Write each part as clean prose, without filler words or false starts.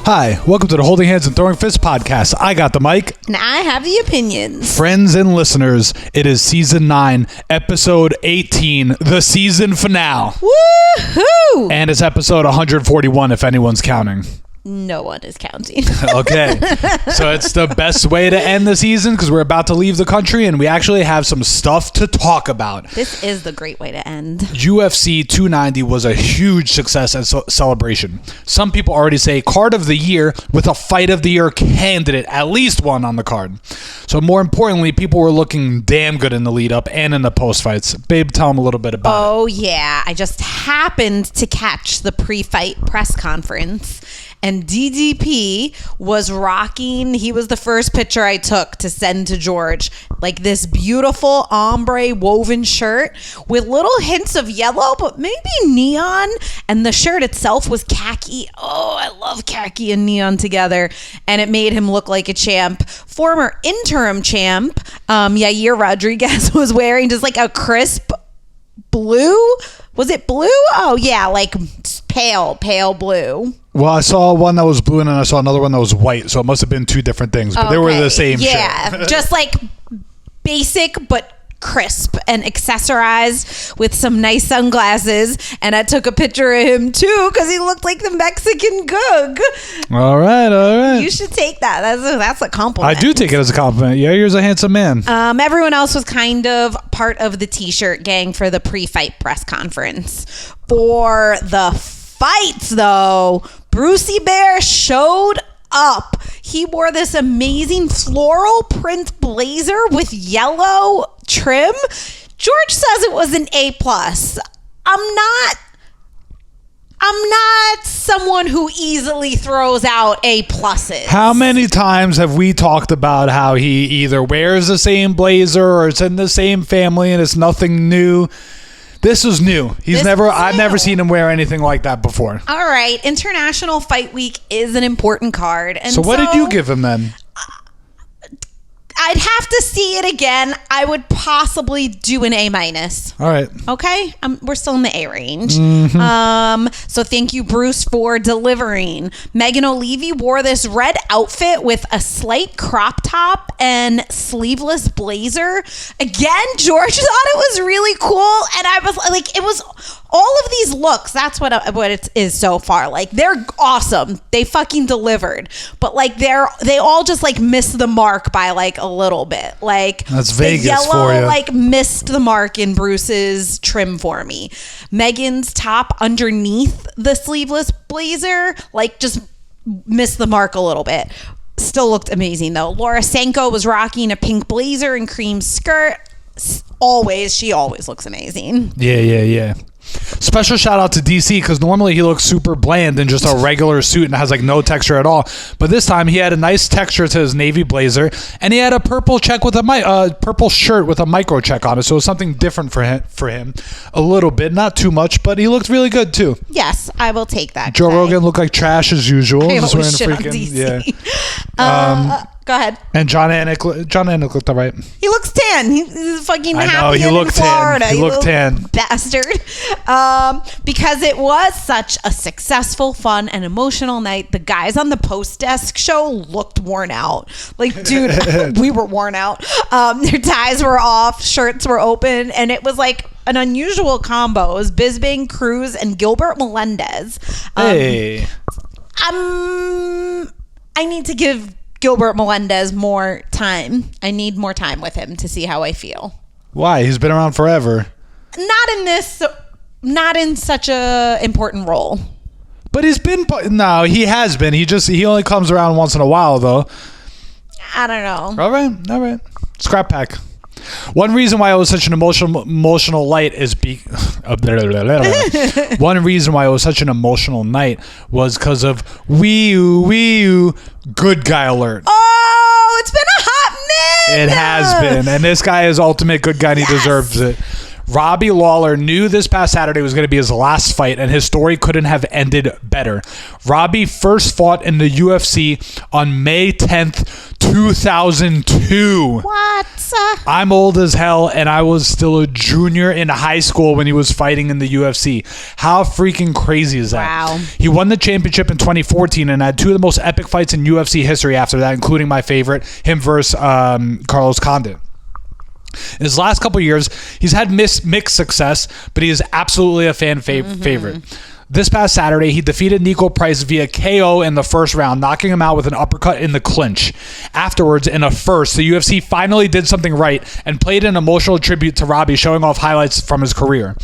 Hi, welcome to the Holding Hands and Throwing Fists podcast. I got the mic. And I have the opinions. Friends and listeners, it is season 9, episode 18, the season finale. Woohoo! And it's episode 141 if anyone's counting. No one is counting. Okay, so it's the best way to end the season because we're about to leave the country and we actually have some stuff to talk about. This is the great way to end. UFC 290 was a huge success and celebration. Some people already say card of the year with a fight of the year candidate, at least one on the card. So more importantly, people were looking damn good in the lead up and in the post fights. Babe, tell them a little bit about it. Oh yeah, I just happened to catch the pre-fight press conference. And DDP was rocking. He was the first picture I took to send to George. Like this beautiful ombre woven shirt with little hints of yellow, but maybe neon. And the shirt itself was khaki. Oh, I love khaki and neon together. And it made him look like a champ. Former interim champ, Yair Rodriguez, was wearing just like a crisp blue. Was it blue? Oh, yeah, like pale blue. Well, I saw one that was blue and then I saw another one that was white, so it must have been two different things, but they were the same shirt. Yeah, just like basic but crisp and accessorized with some nice sunglasses. And I took a picture of him too because he looked like the Mexican goog. All right. You should take that. That's a compliment. I do take it as a compliment. Yeah, you're a handsome man. Everyone else was kind of part of the t-shirt gang for the pre-fight press conference. For the fights, though, Brucey Bear showed up. He wore this amazing floral print blazer with yellow trim. George says it was an A+. I'm not someone who easily throws out A+. How many times have we talked about how he either wears the same blazer or it's in the same family and it's nothing new? This was new. I've never seen him wear anything like that before. All right. International Fight Week is an important card. And so what did you give him then? I'd have to see it again. I would possibly do an A-. All right. Okay. We're still in the A range. Mm-hmm. So thank you, Bruce, for delivering. Megan O'Leary wore this red outfit with a slight crop top and sleeveless blazer. Again, George thought it was really cool. And I was like, it was all of these looks. That's what it is so far. Like, they're awesome. They fucking delivered. But like, they all just like missed the mark by like a little bit. Like, that's Vegas the yellow for you. Like missed the mark in Bruce's trim for me. Megan's top underneath the sleeveless blazer like just missed the mark a little bit. Still looked amazing though. Laura Sanko was rocking a pink blazer and cream skirt. She always looks amazing. Yeah. Special shout out to DC because normally he looks super bland in just a regular suit and has like no texture at all. But this time he had a nice texture to his navy blazer and he had a purple check with purple shirt with a micro check on it. So it was something different for him a little bit, not too much, but he looked really good too. Yes, I will take that. Joe Rogan looked like trash as usual. I always shit on DC. Yeah. Go ahead. And John Anik looked all right. He looks tan. He's fucking I happy know, he looked in Florida. He looked tan. Bastard. Because it was such a successful, fun, and emotional night. The guys on the post desk show looked worn out. Like, dude, we were worn out. Their ties were off, shirts were open, and it was like an unusual combo. It was Bisping, Cruz, and Gilbert Melendez. Hey. I need to give Gilbert Melendez more time. I need more time with him to see how I feel. Why? He's been around forever. Not in such a important role. But he has been. He only comes around once in a while though. I don't know. All right. Scrap pack. One reason why it was such an emotional night is one reason why it was such an emotional night was because of Wii U good guy alert. Oh, it's been a hot minute. It has been, and this guy is ultimate good guy and he deserves it. Robbie Lawler knew this past Saturday was going to be his last fight, and his story couldn't have ended better. Robbie first fought in the UFC on May 10th, 2002. What? I'm old as hell, and I was still a junior in high school when he was fighting in the UFC. How freaking crazy is that? Wow. He won the championship in 2014 and had two of the most epic fights in UFC history after that, including my favorite, him versus Carlos Condit. In his last couple of years, he's had mixed success, but he is absolutely a fan favorite. This past Saturday, he defeated Nico Price via KO in the first round, knocking him out with an uppercut in the clinch. Afterwards, in a first, the UFC finally did something right and played an emotional tribute to Robbie, showing off highlights from his career.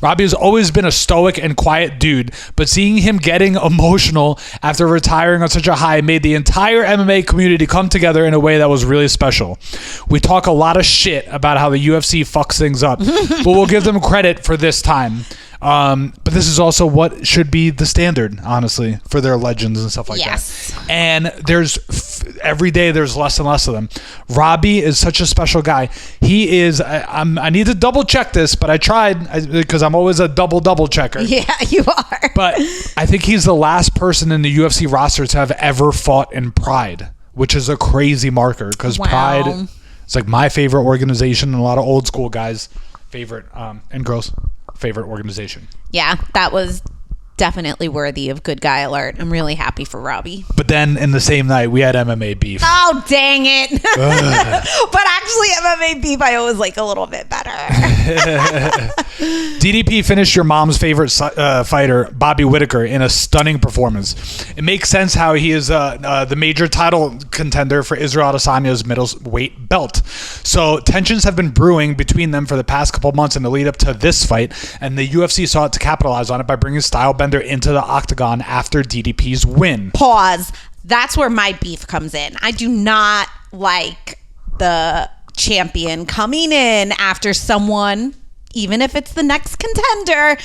Robbie has always been a stoic and quiet dude, but seeing him getting emotional after retiring on such a high made the entire MMA community come together in a way that was really special. We talk a lot of shit about how the UFC fucks things up, but we'll give them credit for this time. But this is also what should be the standard, honestly, for their legends and stuff like that. And every day there's less and less of them. Robbie is such a special guy. He is. I need to double check this, but I tried because I'm always a double checker. Yeah, you are. But I think he's the last person in the UFC roster to have ever fought in Pride, which is a crazy marker because Pride is like my favorite organization and a lot of old school guys' favorite and girls' favorite organization. Yeah, that was definitely worthy of good guy alert. I'm really happy for Robbie. But then in the same night, we had MMA beef. Oh, dang it. But actually, MMA beef, I always like a little bit better. DDP finished your mom's favorite fighter, Bobby Whittaker, in a stunning performance. It makes sense how he is the major title contender for Israel Adesanya's middleweight belt. So tensions have been brewing between them for the past couple months in the lead up to this fight, and the UFC sought to capitalize on it by bringing Stylebender into the octagon after DDP's win. Pause. That's where my beef comes in. I do not like the champion coming in after someone, even if it's the next contender,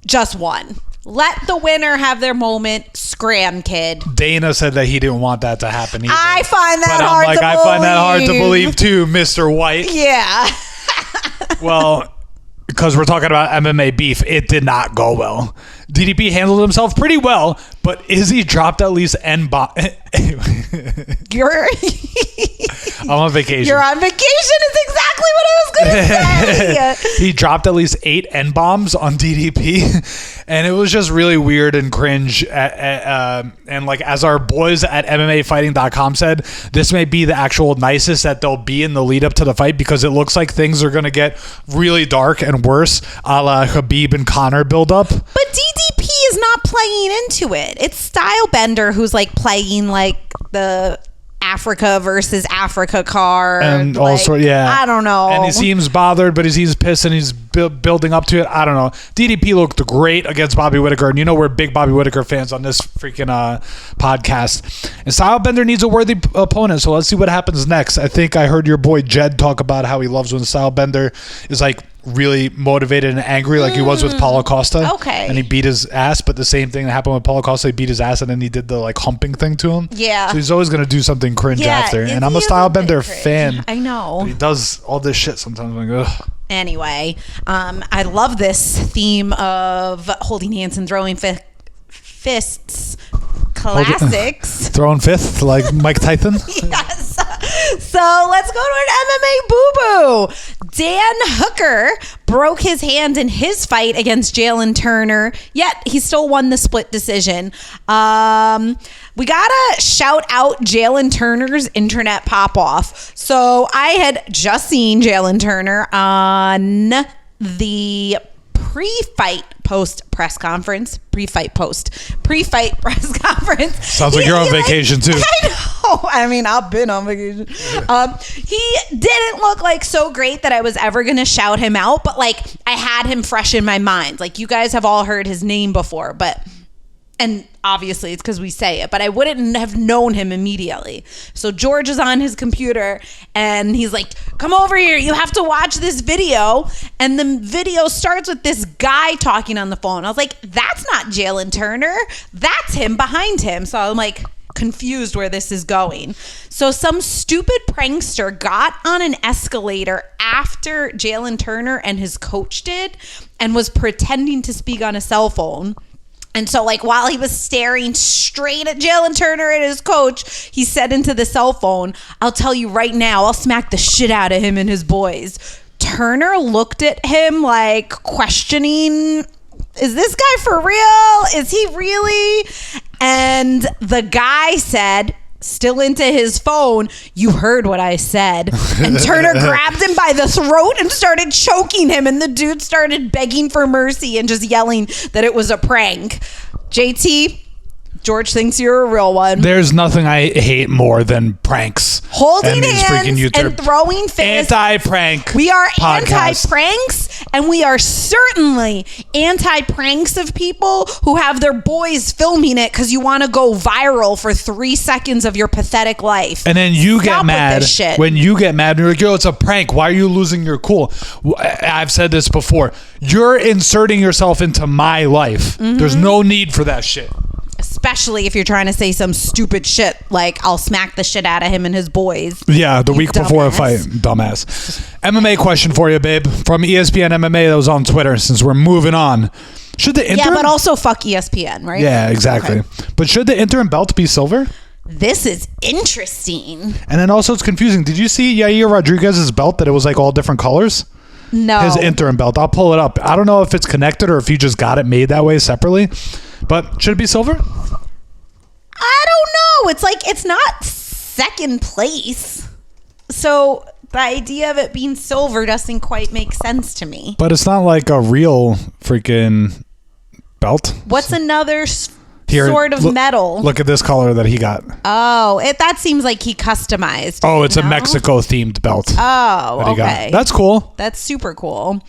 just won. Let the winner have their moment. Scram, kid. Dana said that he didn't want that to happen either. I find that hard to believe. I find that hard to believe too, Mr. White. Yeah. Well, because we're talking about MMA beef, it did not go well. DDP handled himself pretty well, but Izzy dropped at least N-bomb. You're I'm on vacation. You're on vacation is exactly what I was going to say. He dropped at least 8 N-bombs on DDP, and it was just really weird and cringe. And like as our boys at MMAfighting.com said, this may be the actual nicest that they'll be in the lead up to the fight because it looks like things are going to get really dark and worse, a la Khabib and Conor build up. But DDP is not playing into it. It's Stylebender who's like playing like the Africa versus Africa card. And like, also, yeah. I don't know. And he seems bothered, but he seems pissed and he's building up to it. I don't know. DDP looked great against Bobby Whittaker. And you know we're big Bobby Whittaker fans on this freaking podcast. And Stylebender needs a worthy opponent. So let's see what happens next. I think I heard your boy Jed talk about how he loves when Stylebender is like really motivated and angry like he was with Paulo Costa. Okay. And he beat his ass, but the same thing that happened with Paulo Costa, he beat his ass and then he did the like humping thing to him. Yeah. So he's always going to do something cringe after. And I'm a Stylebender fan. I know. But he does all this shit sometimes. I'm like, ugh. Anyway, I love this theme of holding hands and throwing fists. Classics. Throwing fifth like Mike Tyson. Yes. So let's go to an MMA boo-boo. Dan Hooker broke his hand in his fight against Jalen Turner, yet he still won the split decision. We gotta shout out Jalen Turner's internet pop-off. So I had just seen Jalen Turner on the pre-fight press conference. Sounds like you're on vacation too. I know. I mean, I've been on vacation. He didn't look like so great that I was ever going to shout him out, but like I had him fresh in my mind. Like you guys have all heard his name before, and obviously it's because we say it, but I wouldn't have known him immediately. So George is on his computer and he's like, come over here. You have to watch this video. And the video starts with this guy talking on the phone. I was like, that's not Jalen Turner. That's him behind him. So I'm like, confused where this is going. So some stupid prankster got on an escalator after Jalen Turner and his coach did and was pretending to speak on a cell phone. And so, like, while he was staring straight at Jalen Turner and his coach, he said into the cell phone, "I'll tell you right now, I'll smack the shit out of him and his boys." Turner looked at him like questioning, is this guy for real? Is he really? And the guy said, still into his phone, "You heard what I said." And Turner grabbed him by the throat and started choking him. And the dude started begging for mercy and just yelling that it was a prank. JT, George thinks you're a real one. There's nothing I hate more than pranks. Holding hands and throwing fists. Anti-prank. We are podcast. anti-pranks, and we are certainly anti-pranks of people who have their boys filming it because you want to go viral for 3 seconds of your pathetic life. And then you Stop get with mad. this shit. When you get mad, and you're like, yo, it's a prank. Why are you losing your cool? I've said this before. You're inserting yourself into my life. There's no need for that shit. Especially if you're trying to say some stupid shit like, "I'll smack the shit out of him and his boys." Yeah, the week before a fight. Dumbass. MMA question for you, babe. From ESPN MMA that was on Twitter, since we're moving on. Should the interim... Yeah, but also fuck ESPN, right? Yeah, exactly. Okay. But should the interim belt be silver? This is interesting. And then also it's confusing. Did you see Yair Rodriguez's belt that it was like all different colors? No. His interim belt. I'll pull it up. I don't know if it's connected or if he just got it made that way separately. But should it be silver? I don't know. It's like, it's not second place. So the idea of it being silver doesn't quite make sense to me. But it's not like a real freaking belt. What's another Here, sort of metal? Look at this color that he got. Oh, that seems like he customized. Oh, it's no? a Mexico themed belt. Oh, okay. That's cool. That's super cool.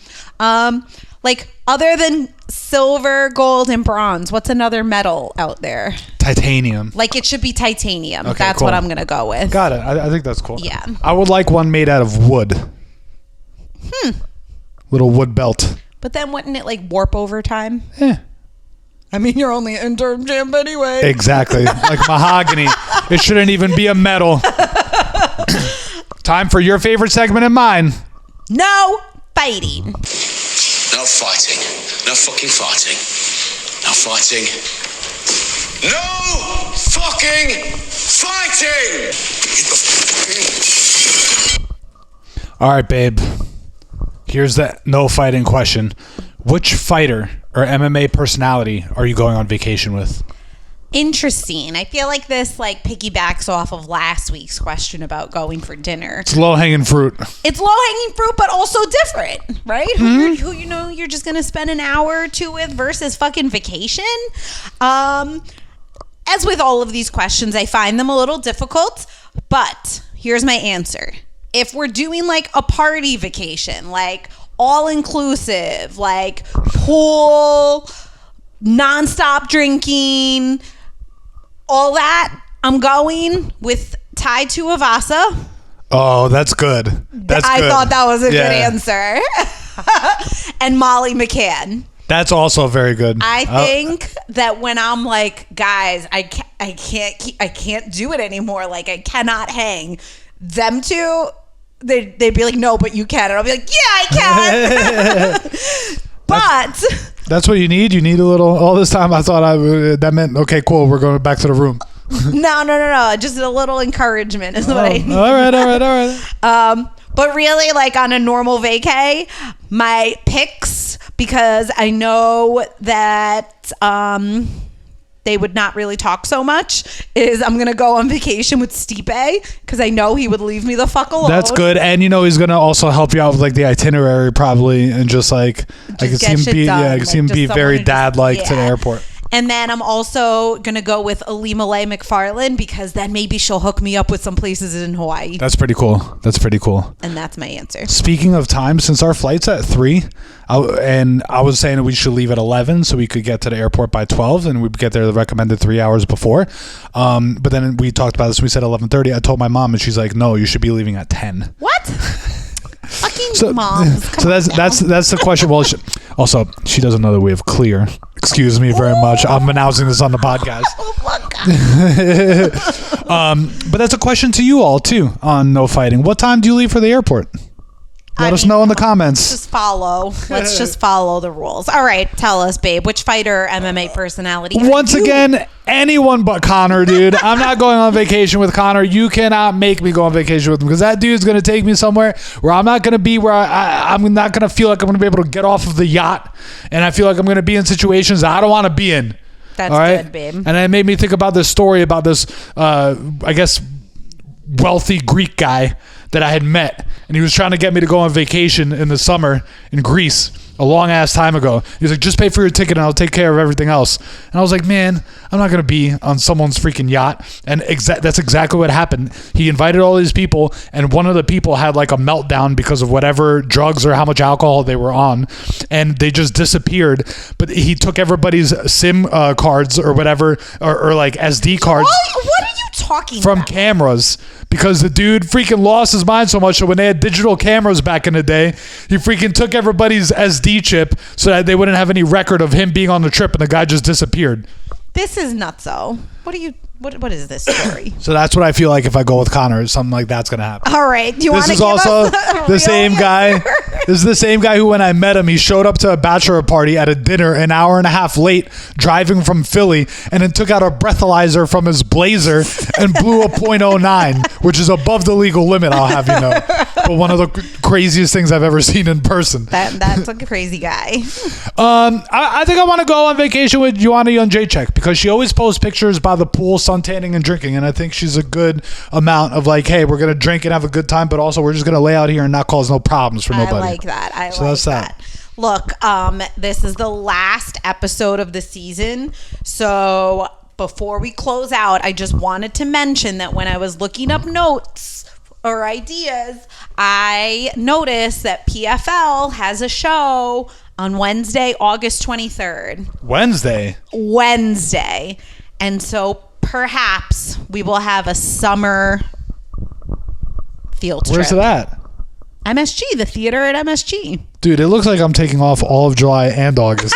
Like, other than silver, gold, and bronze, what's another metal out there? Titanium. Like, it should be titanium. Okay, That's cool. what I'm going to go with. Got it. I think that's cool. Yeah. I would like one made out of wood. Little wood belt. But then wouldn't it, like, warp over time? Yeah. I mean, you're only an interim champ anyway. Exactly. Like mahogany. It shouldn't even be a metal. Time for your favorite segment and mine. No fighting. No fighting. No fucking fighting. No fighting. No fucking fighting! All right, babe. Here's the no fighting question. Which fighter or MMA personality are you going on vacation with? Interesting. I feel like this like piggybacks off of last week's question about going for dinner. It's low-hanging fruit. It's low-hanging fruit, but also different, right? Who you know you're just gonna spend an hour or two with versus fucking vacation. As with all of these questions, I find them a little difficult, but here's my answer. If we're doing like a party vacation, like all-inclusive, like pool, non-stop drinking, all that, I'm going with Tai Tuivasa. Oh, that's good. That's I good. thought that was a good answer. And Molly McCann. That's also very good. I think that when I'm like, guys, I can't do it anymore. Like, I cannot hang. Them two, they'd be like, no, but you can. And I'll be like, yeah, I can. But that's what you need. You need a little. All this time, I thought that meant okay, cool. We're going back to the room. No. Just a little encouragement is what I need. All right. But really, like on a normal vacay, my picks, because I know that they would not really talk so much, is I'm going to go on vacation with Stipe because I know he would leave me the fuck alone. That's good. And, he's going to also help you out with, like, the itinerary probably and just, like, I can see him be very dad-like to the airport. And then I'm also going to go with Alimale McFarland because then maybe she'll hook me up with some places in Hawaii. That's pretty cool. And that's my answer. Speaking of time, since our flight's at 3, and I was saying we should leave at 11 so we could get to the airport by 12 and we'd get there the recommended 3 hours before. But then we talked about this. We said 11:30. I told my mom and she's like, no, you should be leaving at 10. What? Fucking moms. So that's the question. Well, Also, she doesn't know that we have clear. Excuse me very much. I'm announcing this on the podcast. But that's a question to you all too on No Fighting. What time do you leave for the airport? Let us know in the comments. Let's just follow the rules. All right, tell us, babe. Which fighter, MMA personality? Once again, anyone but Connor, dude. I'm not going on vacation with Connor. You cannot make me go on vacation with him because that dude's going to take me somewhere where I'm not going to be where I'm not going to feel like I'm going to be able to get off of the yacht. And I feel like I'm going to be in situations that I don't want to be in. That's good, babe. And it made me think about this story about this, I guess, wealthy Greek guy that I had met, and he was trying to get me to go on vacation in the summer in Greece a long ass time ago. He was like, just pay for your ticket and I'll take care of everything else. And I was like, man, I'm not going to be on someone's freaking yacht. And that's exactly what happened. He invited all these people, and one of the people had like a meltdown because of whatever drugs or how much alcohol they were on, and they just disappeared. But he took everybody's SIM cards or whatever, or like SD cards. What are you talking from about? Cameras, because the dude freaking lost his mind so much. So when they had digital cameras back in the day, he freaking took everybody's SD chip so that they wouldn't have any record of him being on the trip, and the guy just disappeared. This is nutso. What is this story? So that's what I feel like if I go with Connor, something like that's gonna happen. All right, do you want to This is give also us the same guy. This is the same guy who, when I met him, he showed up to a bachelor party at a dinner an hour and a half late, driving from Philly, and then took out a breathalyzer from his blazer and blew a .09, which is above the legal limit, I'll have you know. But one of the craziest things I've ever seen in person. That's a crazy guy. I think I want to go on vacation with Joanna Jędrzejczyk because she always posts pictures by the pool, suntanning and drinking, and I think she's a good amount of like, hey, we're gonna drink and have a good time, but also we're just gonna lay out here and not cause no problems for nobody. I like that. That's that. Look, this is the last episode of the season, so before we close out, I just wanted to mention that when I was looking up notes or ideas, I noticed that PFL has a show on Wednesday, August 23rd. Wednesday. And so perhaps we will have a summer field trip. Where's it at? MSG, the theater at MSG. Dude, it looks like I'm taking off all of July and August.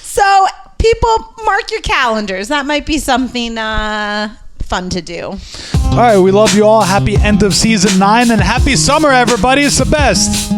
So people, mark your calendars. That might be something fun to do. All right, we love you all. Happy end of season 9 and happy summer, everybody. It's the best.